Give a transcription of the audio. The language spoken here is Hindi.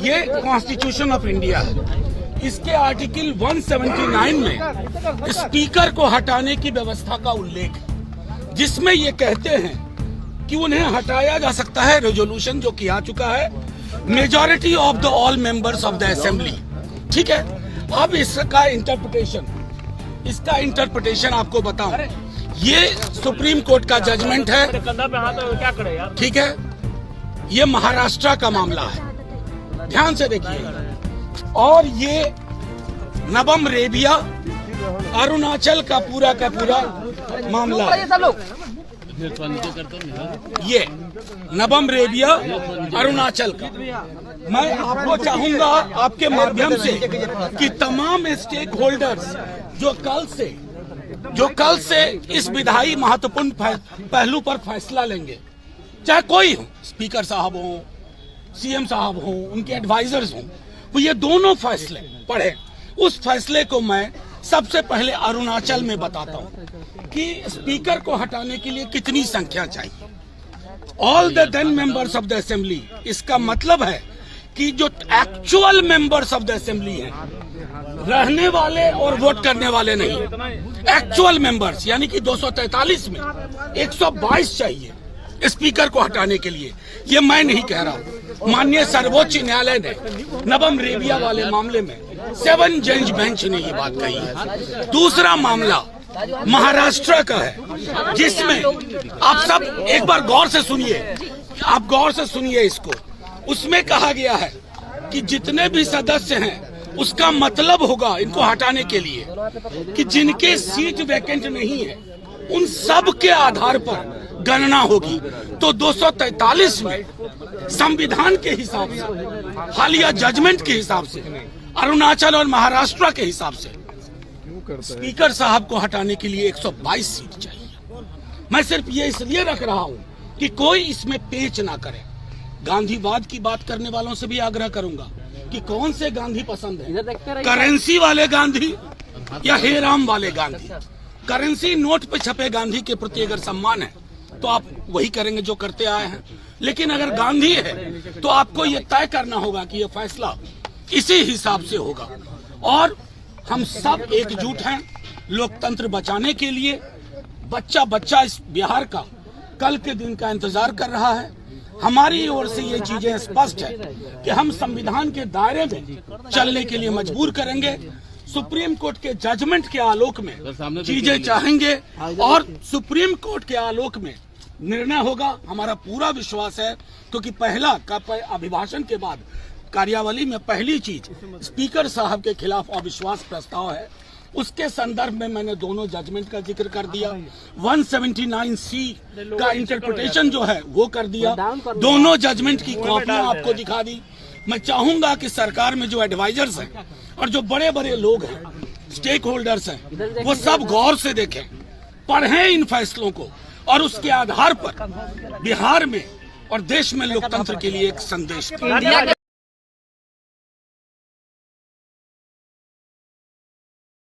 ये कॉन्स्टिट्यूशन ऑफ इंडिया है। इसके आर्टिकल 179 में स्पीकर को हटाने की व्यवस्था का उल्लेख है, जिसमें ये कहते हैं कि उन्हें हटाया जा सकता है, रेजोल्यूशन जो किया चुका है, majority of the all members of the assembly. ठीक है, अब इसका इंटरप्रिटेशन आपको बताऊं, ये सुप्रीम कोर्ट का जजमेंट है। ठीक है, ये महाराष्ट्र का मामला है, ध्यान से देखिए, और ये नबम रेबिया अरुणाचल का पूरा मामला है। ये नबम रेबिया अरुणाचल का, मैं आपको चाहूंगा आपके माध्यम से कि तमाम स्टेक होल्डर्स जो कल से इस विधायी महत्वपूर्ण पहलू पर फैसला लेंगे, चाहे कोई हो, स्पीकर साहब हो, सीएम साहब हो, उनके एडवाइजर्स हो, वो ये दोनों फैसले पढ़े। उस फैसले को मैं सबसे पहले अरुणाचल में बताता हूं कि स्पीकर को हटाने के लिए कितनी संख्या चाहिए। All the 10 members of the assembly, इसका मतलब है कि जो actual members of the assembly हैं, रहने वाले और वोट करने वाले नहीं, एक्चुअल मेंबर्स, यानी कि 243 में 122 चाहिए स्पीकर को हटाने के लिए। ये मैं नहीं कह रहा हूं, माननीय सर्वोच्च न्यायालय ने नबम रेबिया वाले मामले में 7 जज बेंच ने ये बात कही है। दूसरा मामला महाराष्ट्र का है, जिसमें आप सब एक बार गौर से सुनिए, इसको। उसमें कहा गया है कि जितने भी सदस्य हैं, उसका मतलब होगा इनको हटाने के लिए कि जिनके सीट वैकेंट नहीं है, उन सब के आधार पर गणना होगी। तो 243 में संविधान के हिसाब से, हालिया जजमेंट के हिसाब से, अरुणाचल और महाराष्ट्र के हिसाब से स्पीकर साहब को हटाने के लिए 122 सीट चाहिए। मैं सिर्फ ये इसलिए रख रहा हूं कि कोई इसमें पेच ना करे। गांधीवाद की बात करने वालों से भी आग्रह करूंगा कि कौन से गांधी पसंद है, करेंसी वाले गांधी या हे राम वाले गांधी। करेंसी नोट पे छपे गांधी के प्रति अगर सम्मान है तो आप वही करेंगे जो करते आए हैं, लेकिन अगर गांधी है तो आपको ये तय करना होगा कि ये फैसला इसी हिसाब से होगा। और हम सब एकजुट हैं लोकतंत्र बचाने के लिए। बच्चा इस बिहार का कल के दिन का इंतजार कर रहा है। हमारी ओर से ये चीजें स्पष्ट है कि हम संविधान के दायरे में चलने के लिए मजबूर करेंगे, सुप्रीम कोर्ट के जजमेंट के आलोक में चीजें चाहेंगे और सुप्रीम कोर्ट के आलोक में निर्णय होगा। हमारा पूरा विश्वास है, क्योंकि पहला अभिभाषण के बाद कार्यावली में पहली चीज स्पीकर साहब के खिलाफ अविश्वास प्रस्ताव है। उसके संदर्भ में मैंने दोनों जजमेंट का जिक्र कर दिया, 179C का इंटरप्रिटेशन जो है वो कर दिया, दोनों जजमेंट की कॉपियां आपको दिखा दी। मैं चाहूंगा कि सरकार में जो एडवाइजर्स हैं और जो बड़े बड़े लोग हैं, स्टेक होल्डर्स हैं, वो सब गौर से देखें, पढ़ें इन फैसलों को, और उसके आधार पर बिहार में और देश में लोकतंत्र के लिए एक संदेश